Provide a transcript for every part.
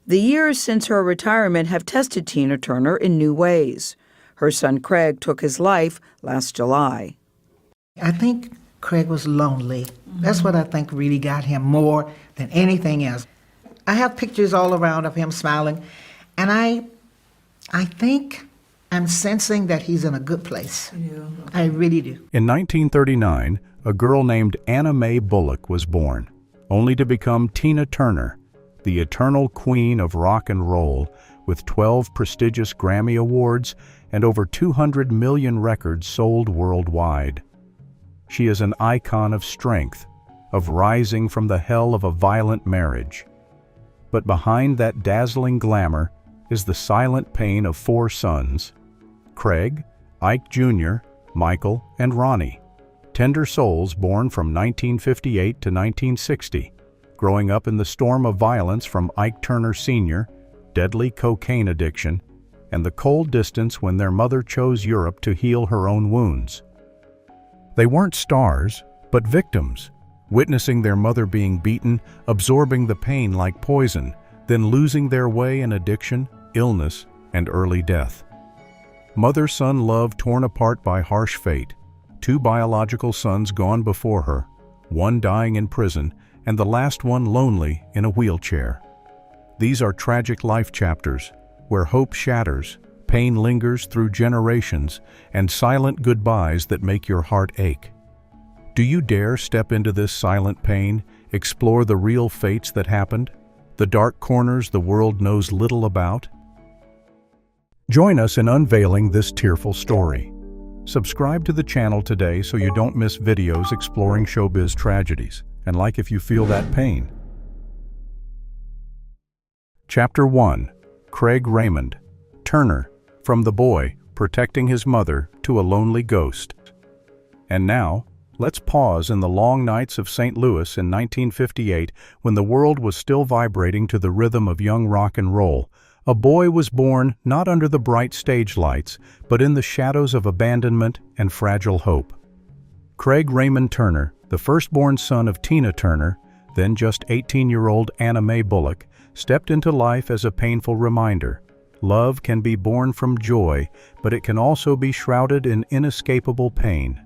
The years since her retirement have tested Tina Turner in new ways. Her son Craig took his life last July. I think Craig was lonely. That's what I think really got him more than anything else. I have pictures all around of him smiling, and I think I'm sensing that he's in a good place. Yeah. I really do. In 1939, a girl named Anna Mae Bullock was born, only to become Tina Turner, the eternal queen of rock and roll, with 12 prestigious Grammy Awards and over 200 million records sold worldwide. She is an icon of strength, of rising from the hell of a violent marriage. But behind that dazzling glamour is the silent pain of 4 sons: Craig, Ike Jr., Michael, and Ronnie, tender souls born from 1958 to 1960, growing up in the storm of violence from Ike Turner Jr., deadly cocaine addiction, and the cold distance when their mother chose Europe to heal her own wounds. They weren't stars, but victims, witnessing their mother being beaten, absorbing the pain like poison, then losing their way in addiction, illness, and early death. Mother-son love torn apart by harsh fate, 2 biological sons gone before her, 1 dying in prison, and the last one lonely in a wheelchair. These are tragic life chapters, where hope shatters, pain lingers through generations, and silent goodbyes that make your heart ache. Do you dare step into this silent pain, explore the real fates that happened, the dark corners the world knows little about? Join us in unveiling this tearful story. Subscribe to the channel today so you don't miss videos exploring showbiz tragedies, and like if you feel that pain. Chapter 1. Craig Raymond Turner, from the boy protecting his mother to a lonely ghost. And now, let's pause in the long nights of St. Louis in 1958 when the world was still vibrating to the rhythm of young rock and roll. A boy was born not under the bright stage lights, but in the shadows of abandonment and fragile hope. Craig Raymond Turner, the firstborn son of Tina Turner, then just 18-year-old Anna Mae Bullock, stepped into life as a painful reminder. Love can be born from joy, but it can also be shrouded in inescapable pain.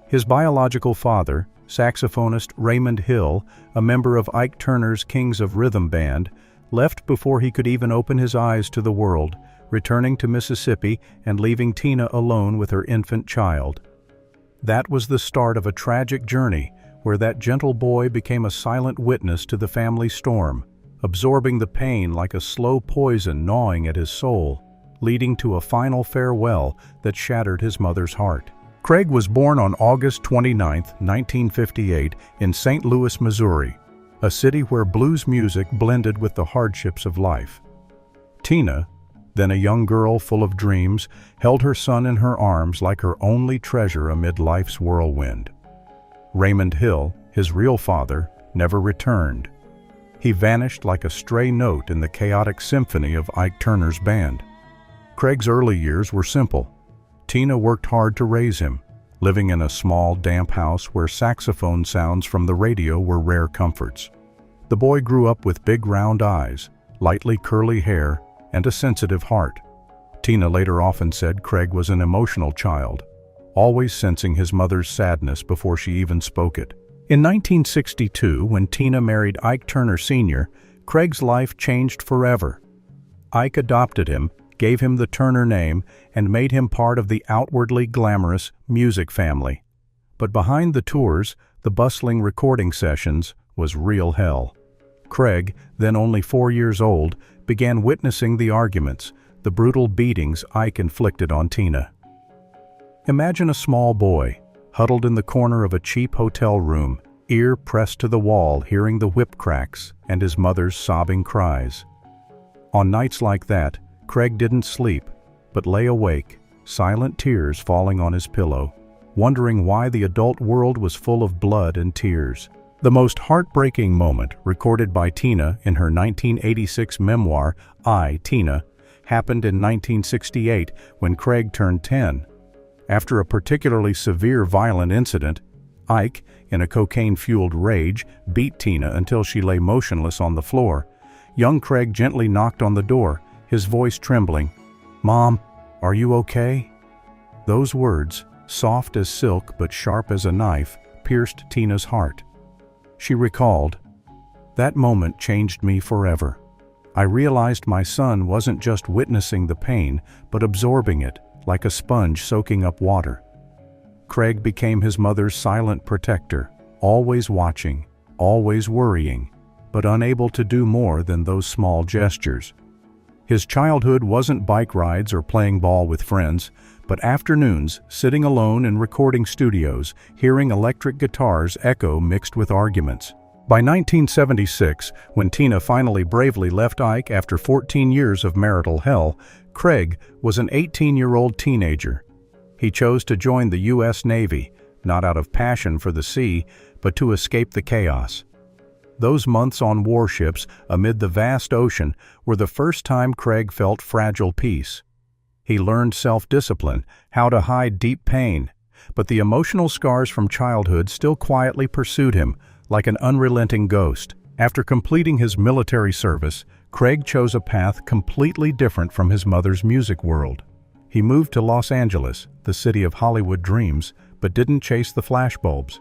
His biological father, saxophonist Raymond Hill, a member of Ike Turner's Kings of Rhythm band, left before he could even open his eyes to the world, returning to Mississippi and leaving Tina alone with her infant child. That was the start of a tragic journey where that gentle boy became a silent witness to the family storm, absorbing the pain like a slow poison gnawing at his soul, leading to a final farewell that shattered his mother's heart. Craig was born on August 29, 1958, in St. Louis, Missouri, a city where blues music blended with the hardships of life. Tina, then a young girl full of dreams, held her son in her arms like her only treasure amid life's whirlwind. Raymond Hill, his real father, never returned. He vanished like a stray note in the chaotic symphony of Ike Turner's band. Craig's early years were simple. Tina worked hard to raise him, living in a small, damp house where saxophone sounds from the radio were rare comforts. The boy grew up with big round eyes, lightly curly hair, and a sensitive heart. Tina later often said Craig was an emotional child, always sensing his mother's sadness before she even spoke it. In 1962, when Tina married Ike Turner Sr., Craig's life changed forever. Ike adopted him, gave him the Turner name, and made him part of the outwardly glamorous music family. But behind the tours, the bustling recording sessions, was real hell. Craig, then only 4 years old, began witnessing the arguments, the brutal beatings Ike inflicted on Tina. Imagine a small boy, huddled in the corner of a cheap hotel room, ear pressed to the wall, hearing the whip cracks and his mother's sobbing cries. On nights like that, Craig didn't sleep, but lay awake, silent tears falling on his pillow, wondering why the adult world was full of blood and tears. The most heartbreaking moment, recorded by Tina in her 1986 memoir, I, Tina, happened in 1968 when Craig turned 10. After a particularly severe violent incident, Ike, in a cocaine-fueled rage, beat Tina until she lay motionless on the floor. young Craig gently knocked on the door, his voice trembling. "Mom, are you okay?" Those words, soft as silk but sharp as a knife, pierced Tina's heart. She recalled, "That moment changed me forever. I realized my son wasn't just witnessing the pain, but absorbing it, like a sponge soaking up water." Craig became his mother's silent protector, always watching, always worrying, but unable to do more than those small gestures. His childhood wasn't bike rides or playing ball with friends, but afternoons sitting alone in recording studios, hearing electric guitars echo mixed with arguments. By 1976, when Tina finally bravely left Ike after 14 years of marital hell, Craig was an 18-year-old teenager. He chose to join the U.S. Navy, not out of passion for the sea, but to escape the chaos. Those months on warships amid the vast ocean were the first time Craig felt fragile peace. He learned self-discipline, how to hide deep pain, but the emotional scars from childhood still quietly pursued him, like an unrelenting ghost. After completing his military service, Craig chose a path completely different from his mother's music world. He moved to Los Angeles, the city of Hollywood dreams, but didn't chase the flashbulbs.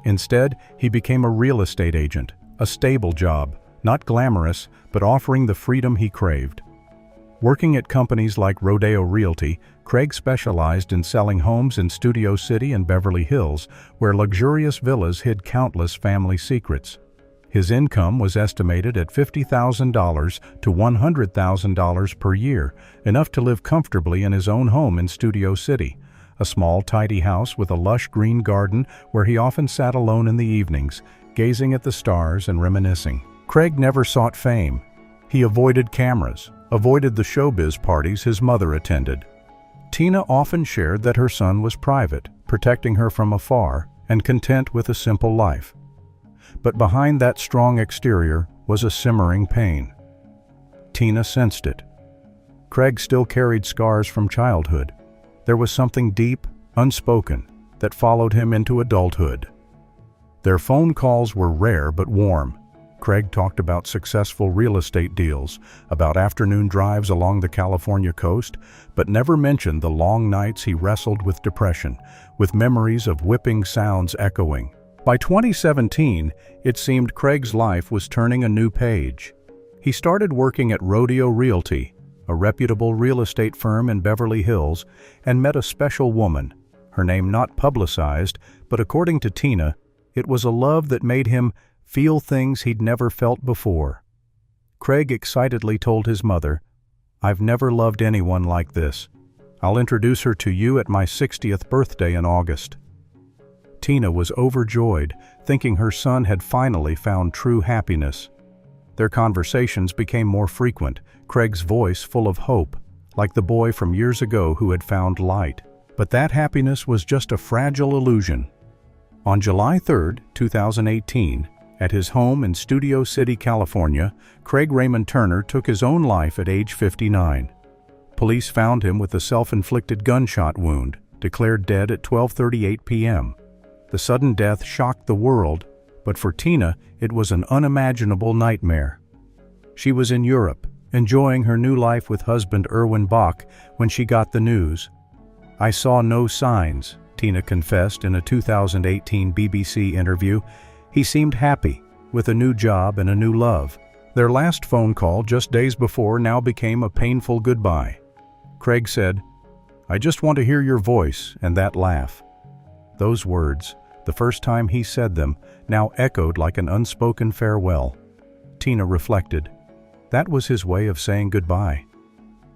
Instead, he became a real estate agent, a stable job, not glamorous, but offering the freedom he craved. Working at companies like Rodeo Realty, Craig specialized in selling homes in Studio City and Beverly Hills, where luxurious villas hid countless family secrets. His income was estimated at $50,000 to $100,000 per year, enough to live comfortably in his own home in Studio City, a small, tidy house with a lush green garden where he often sat alone in the evenings, gazing at the stars and reminiscing. Craig never sought fame. He avoided cameras, avoided the showbiz parties his mother attended. Tina often shared that her son was private, protecting her from afar, and content with a simple life. But behind that strong exterior was a simmering pain. Tina sensed it. Craig still carried scars from childhood. There was something deep, unspoken, that followed him into adulthood. Their phone calls were rare but warm. Craig talked about successful real estate deals, about afternoon drives along the California coast, but never mentioned the long nights he wrestled with depression, with memories of whipping sounds echoing. By 2017, it seemed Craig's life was turning a new page. He started working at Rodeo Realty, a reputable real estate firm in Beverly Hills, and met a special woman, her name not publicized, but according to Tina, it was a love that made him feel things he'd never felt before. Craig excitedly told his mother, "I've never loved anyone like this. I'll introduce her to you at my 60th birthday in August." Tina was overjoyed, thinking her son had finally found true happiness. Their conversations became more frequent, Craig's voice full of hope, like the boy from years ago who had found light. But that happiness was just a fragile illusion. On July 3, 2018, at his home in Studio City, California, Craig Raymond Turner took his own life at age 59. Police found him with a self-inflicted gunshot wound, declared dead at 12:38 p.m. The sudden death shocked the world, but for Tina, it was an unimaginable nightmare. She was in Europe, enjoying her new life with husband Erwin Bach, when she got the news. "I saw no signs," Tina confessed in a 2018 BBC interview. "He seemed happy, with a new job and a new love." Their last phone call just days before now became a painful goodbye. Craig said, "I just want to hear your voice and that laugh." Those words, the first time he said them, now echoed like an unspoken farewell. Tina reflected. That was his way of saying goodbye.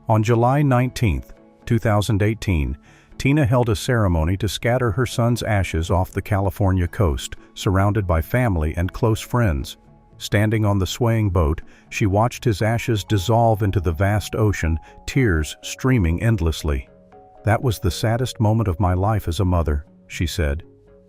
On July 19, 2018, Tina held a ceremony to scatter her son's ashes off the California coast, surrounded by family and close friends. Standing on the swaying boat, she watched his ashes dissolve into the vast ocean, tears streaming endlessly. "That was the saddest moment of my life as a mother," she said.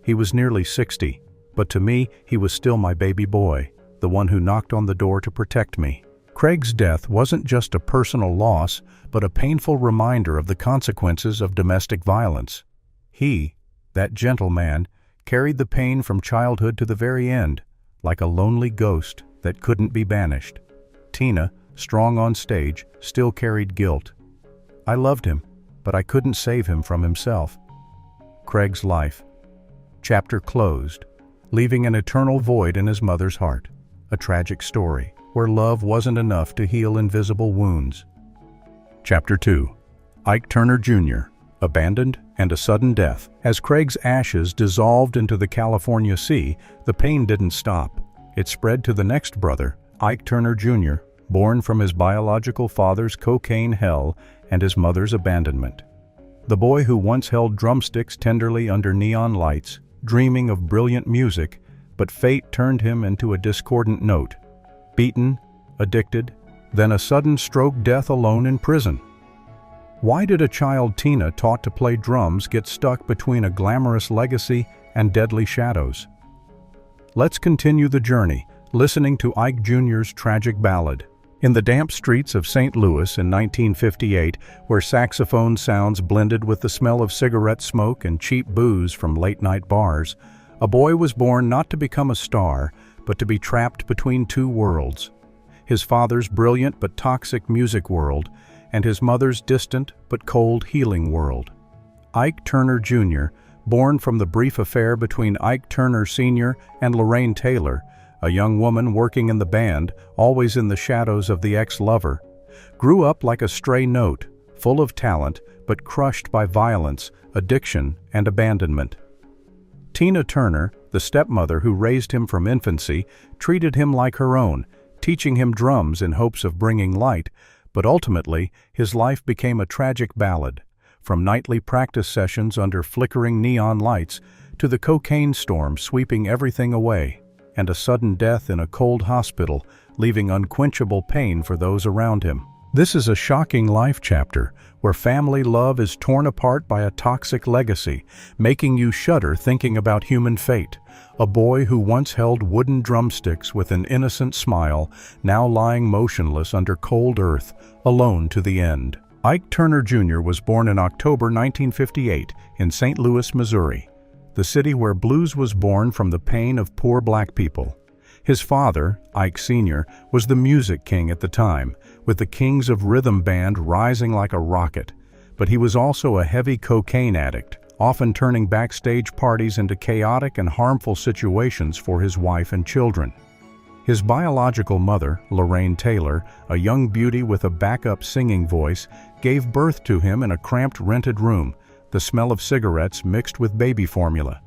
"He was nearly 60, but to me, he was still my baby boy, the one who knocked on the door to protect me." Craig's death wasn't just a personal loss, but a painful reminder of the consequences of domestic violence. He, that gentle man, carried the pain from childhood to the very end, like a lonely ghost that couldn't be banished. Tina, strong on stage, still carried guilt. I loved him, but I couldn't save him from himself. Craig's life. Chapter closed, leaving an eternal void in his mother's heart. A tragic story, where love wasn't enough to heal invisible wounds. Chapter 2. Ike Turner Jr., Abandoned and a Sudden Death. As Craig's ashes dissolved into the California Sea, the pain didn't stop. It spread to the next brother, Ike Turner Jr., born from his biological father's cocaine hell and his mother's abandonment. The boy who once held drumsticks tenderly under neon lights, dreaming of brilliant music, but fate turned him into a discordant note. Beaten, addicted, then a sudden stroke death alone in prison. Why did a child Tina taught to play drums get stuck between a glamorous legacy and deadly shadows? Let's continue the journey, listening to Ike Jr.'s tragic ballad. In the damp streets of St. Louis in 1958, where saxophone sounds blended with the smell of cigarette smoke and cheap booze from late-night bars, a boy was born not to become a star, but to be trapped between two worlds. His father's brilliant but toxic music world, and his mother's distant but cold healing world. Ike Turner Jr., born from the brief affair between Ike Turner Sr. and Lorraine Taylor, a young woman working in the band, always in the shadows of the ex-lover, grew up like a stray note, full of talent but crushed by violence, addiction, and abandonment. Tina Turner, the stepmother who raised him from infancy, treated him like her own, teaching him drums in hopes of bringing light, but ultimately his life became a tragic ballad, from nightly practice sessions under flickering neon lights to the cocaine storm sweeping everything away, and a sudden death in a cold hospital, leaving unquenchable pain for those around him. This is a shocking life chapter, where family love is torn apart by a toxic legacy, making you shudder thinking about human fate. A boy who once held wooden drumsticks with an innocent smile, now lying motionless under cold earth, alone to the end. Ike Turner Jr. was born in October 1958 in St. Louis, Missouri, the city where blues was born from the pain of poor black people. His father, Ike Sr., was the music king at the time, with the Kings of Rhythm Band rising like a rocket. But he was also a heavy cocaine addict, often turning backstage parties into chaotic and harmful situations for his wife and children. His biological mother, Lorraine Taylor, a young beauty with a backup singing voice, gave birth to him in a cramped rented room, the smell of cigarettes mixed with baby formula.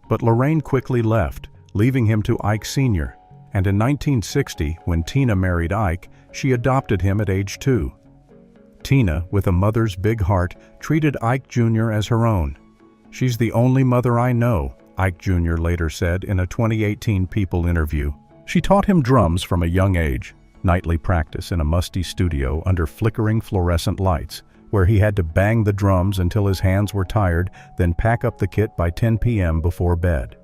But Lorraine quickly left, leaving him to Ike Sr., and in 1960, when Tina married Ike, she adopted him at age 2. Tina, with a mother's big heart, treated Ike Jr. as her own. "She's the only mother I know," Ike Jr. later said in a 2018 People interview. She taught him drums from a young age, nightly practice in a musty studio under flickering fluorescent lights, where he had to bang the drums until his hands were tired, then pack up the kit by 10 p.m. before bed.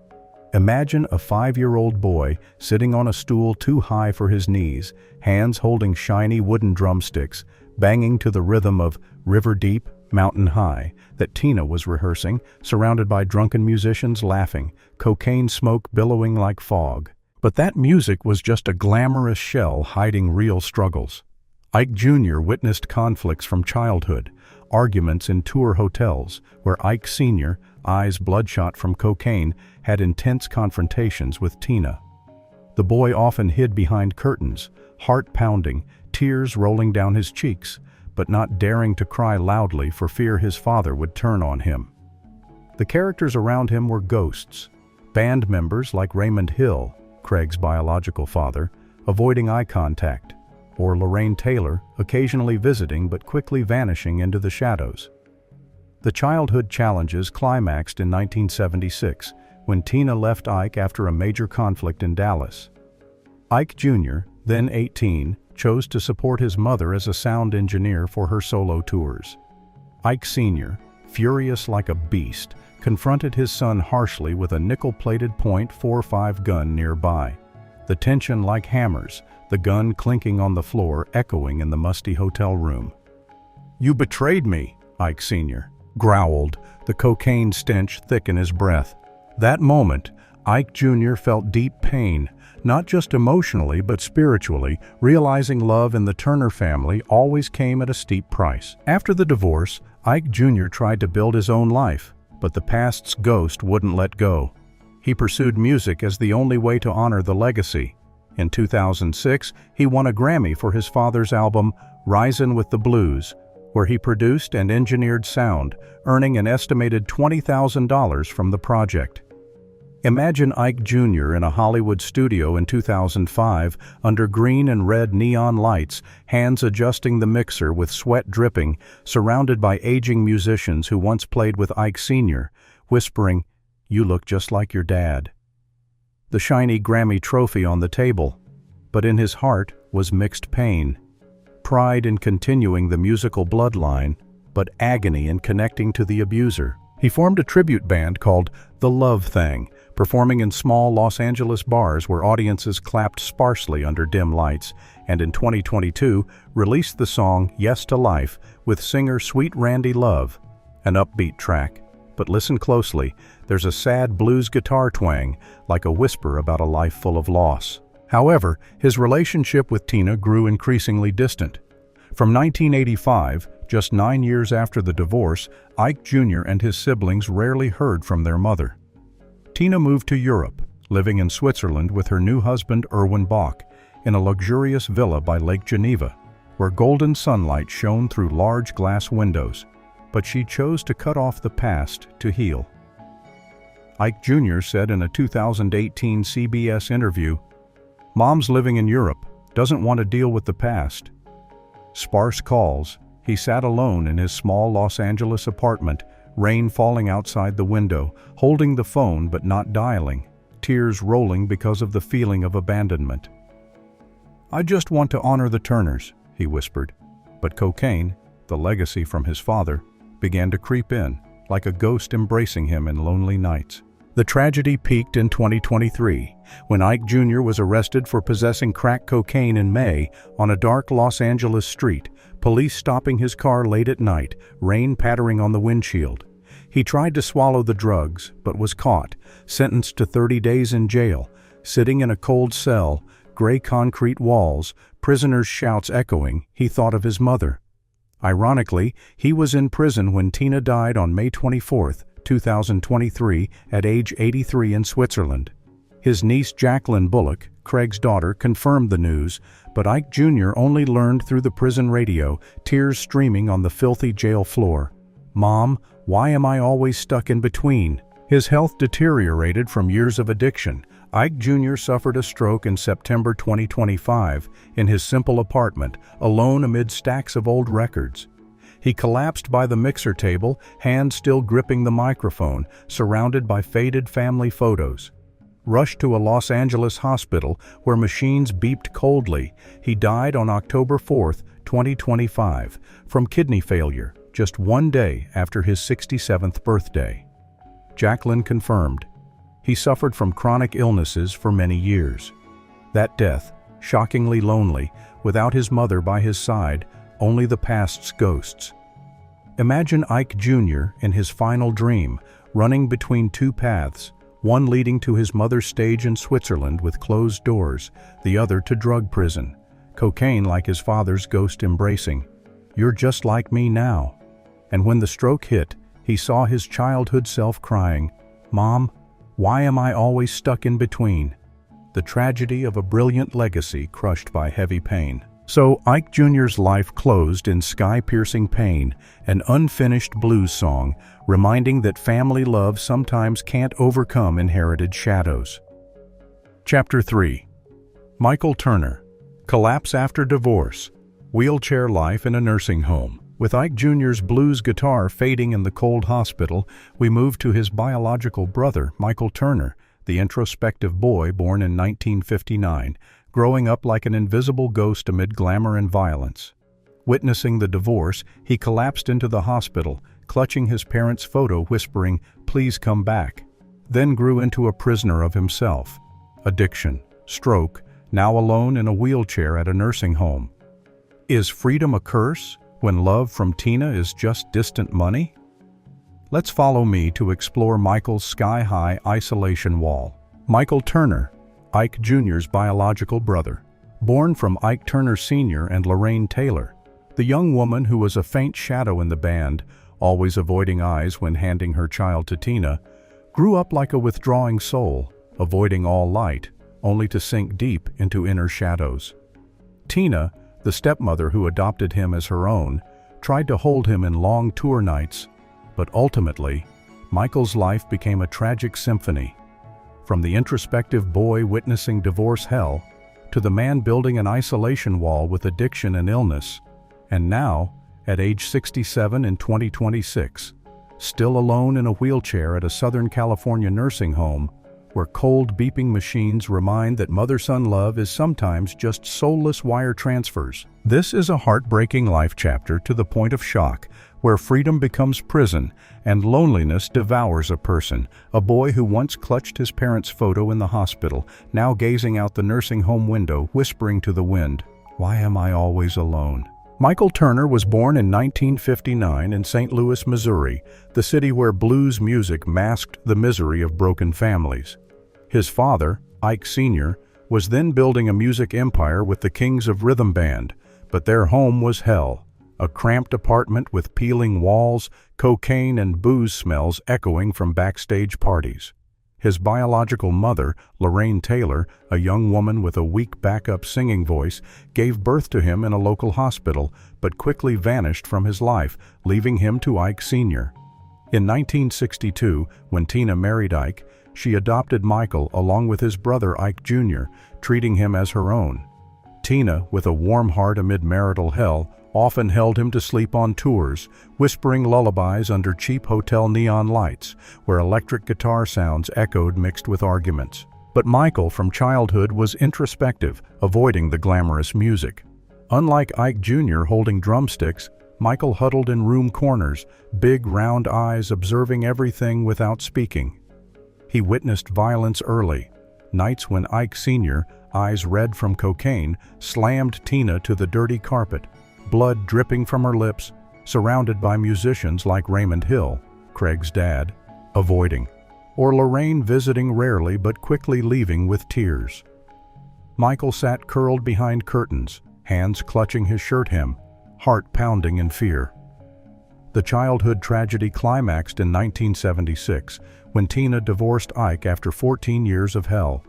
Imagine a 5-year-old boy sitting on a stool too high for his knees, hands holding shiny wooden drumsticks, banging to the rhythm of River Deep, Mountain High that Tina was rehearsing, surrounded by drunken musicians laughing, cocaine smoke billowing like fog. But that music was just a glamorous shell hiding real struggles. Ike Jr. witnessed conflicts from childhood, arguments in tour hotels, where Ike Sr., eyes bloodshot from cocaine, had intense confrontations with Tina. The boy often hid behind curtains, heart pounding, tears rolling down his cheeks, but not daring to cry loudly for fear his father would turn on him. The characters around him were ghosts, band members like Raymond Hill, Craig's biological father, avoiding eye contact, or Lorraine Taylor, occasionally visiting but quickly vanishing into the shadows. The childhood challenges climaxed in 1976, when Tina left Ike after a major conflict in Dallas. Ike Jr., then 18, chose to support his mother as a sound engineer for her solo tours. Ike Sr., furious like a beast, confronted his son harshly with a nickel-plated .45 gun nearby. The tension like hammers, the gun clinking on the floor, echoing in the musty hotel room. "You betrayed me," Ike Sr. growled, the cocaine stench thick in his breath. That moment, Ike Jr. felt deep pain, not just emotionally but spiritually, realizing love in the Turner family always came at a steep price. After the divorce, Ike Jr. tried to build his own life, but the past's ghost wouldn't let go. He pursued music as the only way to honor the legacy. In 2006, he won a Grammy for his father's album, Risin' with the Blues, where he produced and engineered sound, earning an estimated $20,000 from the project. Imagine Ike Jr. in a Hollywood studio in 2005, under green and red neon lights, hands adjusting the mixer with sweat dripping, surrounded by aging musicians who once played with Ike Sr., whispering, "You look just like your dad." The shiny Grammy trophy on the table, but in his heart was mixed pain. Pride in continuing the musical bloodline, but agony in connecting to the abuser. He formed a tribute band called The Love Thing, performing in small Los Angeles bars where audiences clapped sparsely under dim lights, and in 2022 released the song Yes to Life with singer Sweet Randy Love, an upbeat track. But listen closely, there's a sad blues guitar twang, like a whisper about a life full of loss. However, his relationship with Tina grew increasingly distant. From 1985, just 9 years after the divorce, Ike Jr. and his siblings rarely heard from their mother. Tina moved to Europe, living in Switzerland with her new husband Erwin Bach, in a luxurious villa by Lake Geneva, where golden sunlight shone through large glass windows. But she chose to cut off the past to heal. Ike Jr. said in a 2018 CBS interview, "Mom's living in Europe, doesn't want to deal with the past." Sparse calls, he sat alone in his small Los Angeles apartment, rain falling outside the window, holding the phone but not dialing, tears rolling because of the feeling of abandonment. "I just want to honor the Turners," he whispered. But cocaine, the legacy from his father, began to creep in, like a ghost embracing him in lonely nights. The tragedy peaked in 2023, when Ike Jr. was arrested for possessing crack cocaine in May on a dark Los Angeles street, police stopping his car late at night, rain pattering on the windshield. He tried to swallow the drugs, but was caught, sentenced to 30 days in jail, sitting in a cold cell, gray concrete walls, prisoners' shouts echoing. He thought of his mother. Ironically, he was in prison when Tina died on May 24, 2023, at age 83 in Switzerland. His niece Jacqueline Bullock, Craig's daughter, confirmed the news, but Ike Jr. only learned through the prison radio, tears streaming on the filthy jail floor. "Mom, why am I always stuck in between?" His health deteriorated from years of addiction. Ike Jr. suffered a stroke in September 2025 in his simple apartment, alone amid stacks of old records. He collapsed by the mixer table, hands still gripping the microphone, surrounded by faded family photos. Rushed to a Los Angeles hospital where machines beeped coldly, he died on October 4, 2025, from kidney failure, just 1 day after his 67th birthday. Jacqueline confirmed. He suffered from chronic illnesses for many years. That death, shockingly lonely, without his mother by his side, only the past's ghosts. Imagine Ike Jr. in his final dream, running between two paths, one leading to his mother's stage in Switzerland with closed doors, the other to drug prison, cocaine like his father's ghost embracing. "You're just like me now." And when the stroke hit, he saw his childhood self crying, "Mom, why am I always stuck in between?" The tragedy of a brilliant legacy crushed by heavy pain. So Ike Jr.'s life closed in sky-piercing pain, an unfinished blues song, reminding that family love sometimes can't overcome inherited shadows. Chapter 3. Michael Turner. Collapse after divorce. Wheelchair life in a nursing home. With Ike Jr.'s blues guitar fading in the cold hospital, we move to his biological brother, Michael Turner, the introspective boy born in 1959, growing up like an invisible ghost amid glamour and violence. Witnessing the divorce, he collapsed into the hospital, clutching his parents' photo, whispering, "Please come back," then grew into a prisoner of himself. Addiction, stroke, now alone in a wheelchair at a nursing home. Is freedom a curse when love from Tina is just distant money? Let's follow me to explore Michael's sky-high isolation wall. Michael Turner, Ike Jr.'s biological brother. Born from Ike Turner Jr. and Lorraine Taylor, the young woman who was a faint shadow in the band, always avoiding eyes when handing her child to Tina, grew up like a withdrawing soul, avoiding all light, only to sink deep into inner shadows. Tina, the stepmother who adopted him as her own, tried to hold him in long tour nights, but ultimately, Michael's life became a tragic symphony. From the introspective boy witnessing divorce hell, to the man building an isolation wall with addiction and illness, and now, at age 67 in 2026, still alone in a wheelchair at a Southern California nursing home, where cold beeping machines remind that mother-son love is sometimes just soulless wire transfers. This is a heartbreaking life chapter to the point of shock, where freedom becomes prison and loneliness devours a person. A boy who once clutched his parents' photo in the hospital, now gazing out the nursing home window, whispering to the wind, "Why am I always alone?" Michael Turner was born in 1959 in St. Louis, Missouri, the city where blues music masked the misery of broken families. His father, Ike Sr., was then building a music empire with the Kings of Rhythm Band, but their home was hell, a cramped apartment with peeling walls, cocaine and booze smells echoing from backstage parties. His biological mother, Lorraine Taylor, a young woman with a weak backup singing voice, gave birth to him in a local hospital, but quickly vanished from his life, leaving him to Ike Sr. In 1962, when Tina married Ike, she adopted Michael along with his brother Ike Jr., treating him as her own. Tina, with a warm heart amid marital hell, often held him to sleep on tours, whispering lullabies under cheap hotel neon lights, where electric guitar sounds echoed mixed with arguments. But Michael from childhood was introspective, avoiding the glamorous music. Unlike Ike Jr. holding drumsticks, Michael huddled in room corners, big round eyes observing everything without speaking. He witnessed violence early, nights when Ike Sr., eyes red from cocaine, slammed Tina to the dirty carpet, blood dripping from her lips, surrounded by musicians like Raymond Hill, Craig's dad, avoiding, or Lorraine visiting rarely but quickly leaving with tears. Michael sat curled behind curtains, hands clutching his shirt hem, heart pounding in fear. The childhood tragedy climaxed in 1976, when Tina divorced Ike after 14 years of hell.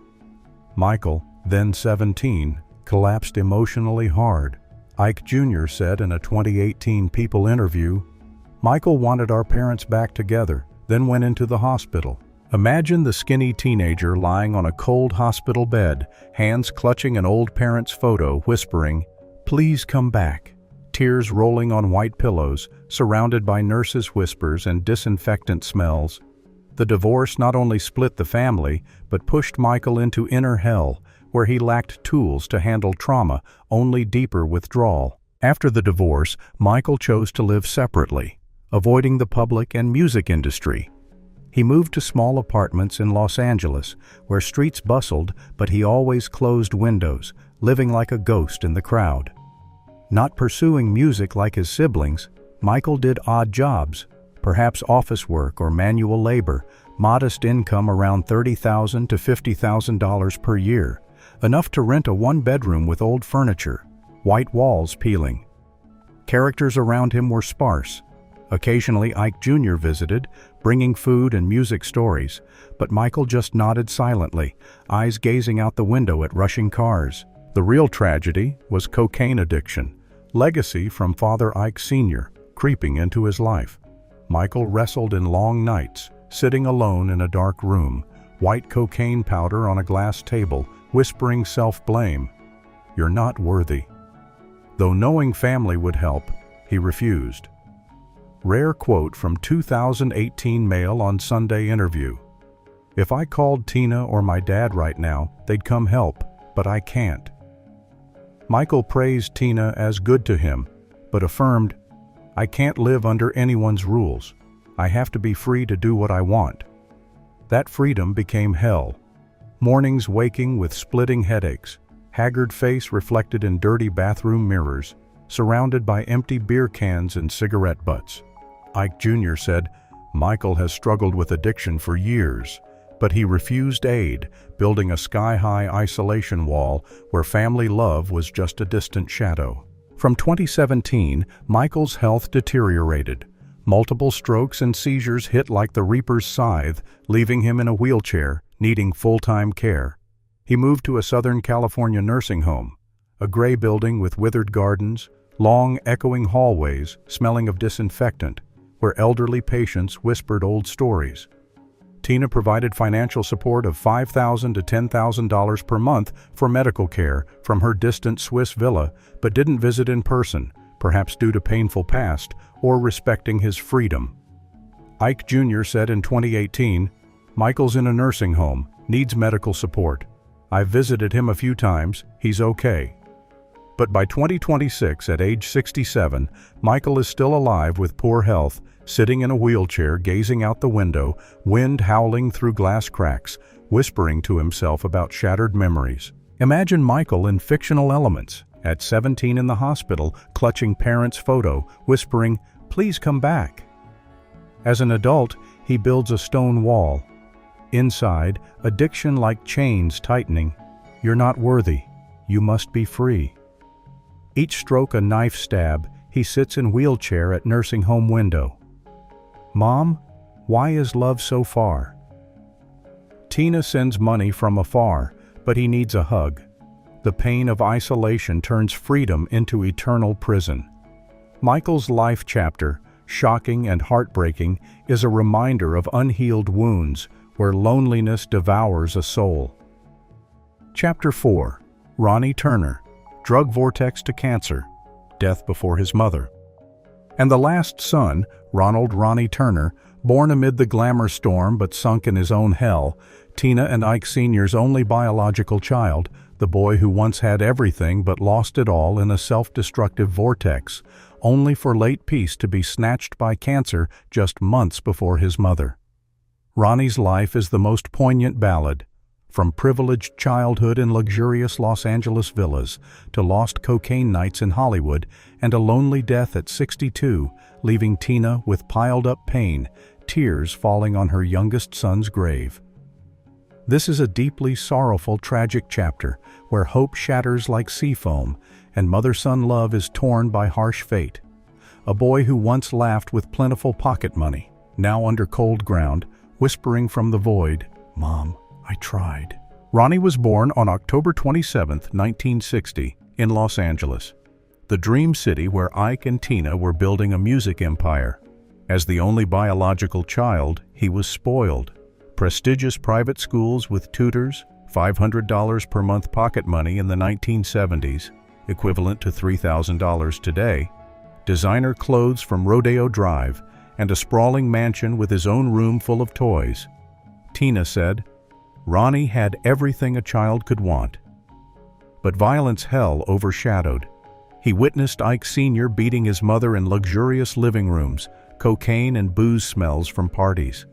Michael, then 17, collapsed emotionally hard. Ike Jr. said in a 2018 People interview, "Michael wanted our parents back together, then went into the hospital." Imagine the skinny teenager lying on a cold hospital bed, hands clutching an old parent's photo, whispering, "Please come back." Tears rolling on white pillows, surrounded by nurses' whispers and disinfectant smells. The divorce not only split the family, but pushed Michael into inner hell, where he lacked tools to handle trauma, only deeper withdrawal. After the divorce, Michael chose to live separately, avoiding the public and music industry. He moved to small apartments in Los Angeles, where streets bustled, but he always closed windows, living like a ghost in the crowd. Not pursuing music like his siblings, Michael did odd jobs, perhaps office work or manual labor, modest income around $30,000 to $50,000 per year, enough to rent a one-bedroom with old furniture, white walls peeling. Characters around him were sparse. Occasionally Ike Jr. visited, bringing food and music stories, but Michael just nodded silently, eyes gazing out the window at rushing cars. The real tragedy was cocaine addiction, legacy from Father Ike Sr., creeping into his life. Michael wrestled in long nights, sitting alone in a dark room, white cocaine powder on a glass table, whispering self-blame. "You're not worthy." Though knowing family would help, he refused. Rare quote from 2018 Mail on Sunday interview. "If I called Tina or my dad right now, they'd come help, but I can't." Michael praised Tina as good to him, but affirmed, "I can't live under anyone's rules. I have to be free to do what I want." That freedom became hell. Mornings waking with splitting headaches, haggard face reflected in dirty bathroom mirrors, surrounded by empty beer cans and cigarette butts. Ike Jr. said, "Michael has struggled with addiction for years. But he refused aid, building a sky-high isolation wall where family love was just a distant shadow. From 2017, Michael's health deteriorated. Multiple strokes and seizures hit like the reaper's scythe, leaving him in a wheelchair, needing full-time care. He moved to a Southern California nursing home, a gray building with withered gardens, long, echoing hallways smelling of disinfectant, where elderly patients whispered old stories. Tina provided financial support of $5,000 to $10,000 per month for medical care from her distant Swiss villa, but didn't visit in person, perhaps due to painful past or respecting his freedom. Ike Jr. said in 2018, "Michael's in a nursing home, needs medical support. I've visited him a few times, he's okay." But by 2026, at age 67, Michael is still alive with poor health, sitting in a wheelchair gazing out the window, wind howling through glass cracks, whispering to himself about shattered memories. Imagine Michael in fictional elements, at 17 in the hospital, clutching parents' photo, whispering, "Please come back." As an adult, he builds a stone wall. Inside, addiction like chains tightening. "You're not worthy. You must be free." Each stroke a knife stab, he sits in wheelchair at nursing home window. "Mom, why is love so far?" Tina sends money from afar, but he needs a hug. The pain of isolation turns freedom into eternal prison. Michael's life chapter, shocking and heartbreaking, is a reminder of unhealed wounds where loneliness devours a soul. Chapter 4. Ronnie Turner, Drug Vortex to Cancer, Death Before His Mother. And the last son, Ronnie Turner, born amid the glamour storm but sunk in his own hell, Tina and Ike Sr.'s only biological child, the boy who once had everything but lost it all in a self-destructive vortex, only for late peace to be snatched by cancer just months before his mother. Ronnie's life is the most poignant ballad, from privileged childhood in luxurious Los Angeles villas to lost cocaine nights in Hollywood and a lonely death at 62, leaving Tina with piled-up pain, tears falling on her youngest son's grave. This is a deeply sorrowful, tragic chapter where hope shatters like sea foam and mother-son love is torn by harsh fate. A boy who once laughed with plentiful pocket money, now under cold ground, whispering from the void, "Mom, I tried." Ronnie was born on October 27, 1960, in Los Angeles, the dream city where Ike and Tina were building a music empire. As the only biological child, he was spoiled. Prestigious private schools with tutors, $500 per month pocket money in the 1970s, equivalent to $3,000 today, designer clothes from Rodeo Drive, and a sprawling mansion with his own room full of toys. Tina said, "Ronnie had everything a child could want." But violence hell overshadowed. He witnessed Ike Sr. beating his mother in luxurious living rooms, cocaine and booze smells from parties.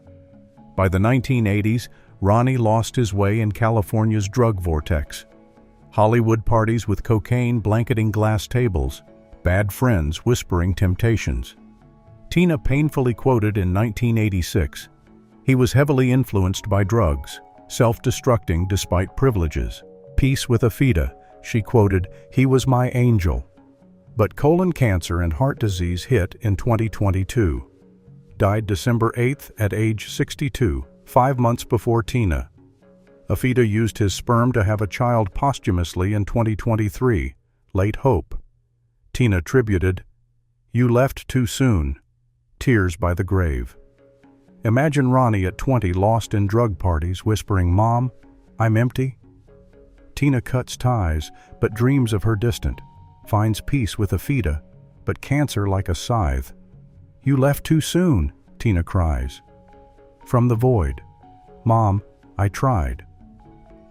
By the 1980s, Ronnie lost his way in California's drug vortex. Hollywood parties with cocaine blanketing glass tables, bad friends whispering temptations. Tina painfully quoted in 1986, "He was heavily influenced by drugs, self-destructing despite privileges. Peace with a feta," she quoted, "He was my angel." But colon cancer and heart disease hit in 2022. Died December 8th at age 62, 5 months before Tina. Afida used his sperm to have a child posthumously in 2023, late hope. Tina tributed, "You left too soon." Tears by the grave. Imagine Ronnie at 20 lost in drug parties whispering, "Mom, I'm empty." Tina cuts ties, but dreams of her distant, finds peace with Afida, but cancer like a scythe. "You left too soon," Tina cries. From the void, "Mom, I tried."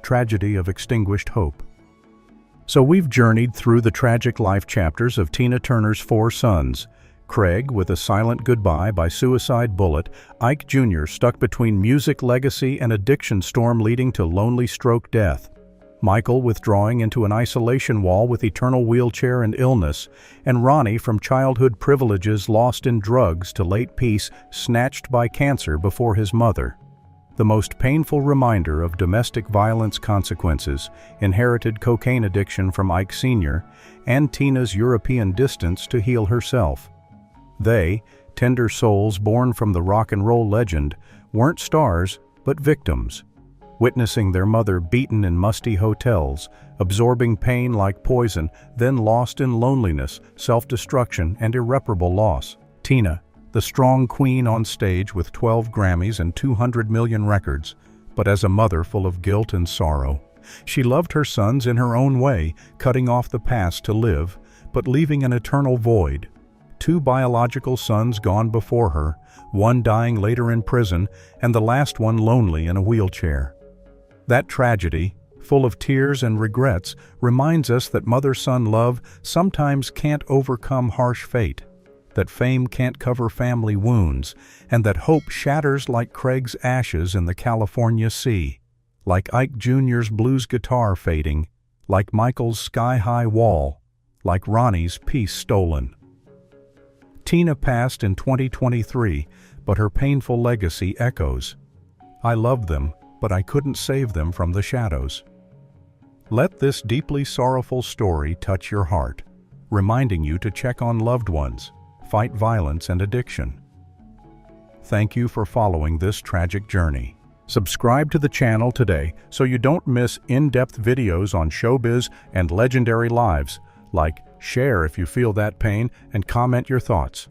Tragedy of extinguished hope. So we've journeyed through the tragic life chapters of Tina Turner's 4 sons. Craig with a silent goodbye by suicide bullet, Ike Jr. stuck between music legacy and addiction storm leading to lonely stroke death, Michael withdrawing into an isolation wall with eternal wheelchair and illness, and Ronnie from childhood privileges lost in drugs to late peace snatched by cancer before his mother. the most painful reminder of domestic violence consequences, inherited cocaine addiction from Ike Sr., and Tina's European distance to heal herself. They, tender souls born from the rock and roll legend, weren't stars, but victims, witnessing their mother beaten in musty hotels, absorbing pain like poison, then lost in loneliness, self-destruction, and irreparable loss. Tina, the strong queen on stage with 12 Grammys and 200 million records, but as a mother full of guilt and sorrow. She loved her sons in her own way, cutting off the past to live, but leaving an eternal void. 2 biological sons gone before her, one dying later in prison, and the last one lonely in a wheelchair. That tragedy, full of tears and regrets, reminds us that mother-son love sometimes can't overcome harsh fate, that fame can't cover family wounds, and that hope shatters like Craig's ashes in the California sea, like Ike Jr.'s blues guitar fading, like Michael's sky-high wall, like Ronnie's peace stolen. Tina passed in 2023, but her painful legacy echoes. I loved them, but I couldn't save them from the shadows. Let this deeply sorrowful story touch your heart, reminding you to check on loved ones, fight violence and addiction. Thank you for following this tragic journey. Subscribe to the channel today so you don't miss in-depth videos on showbiz and legendary lives. Like, share if you feel that pain, and comment your thoughts.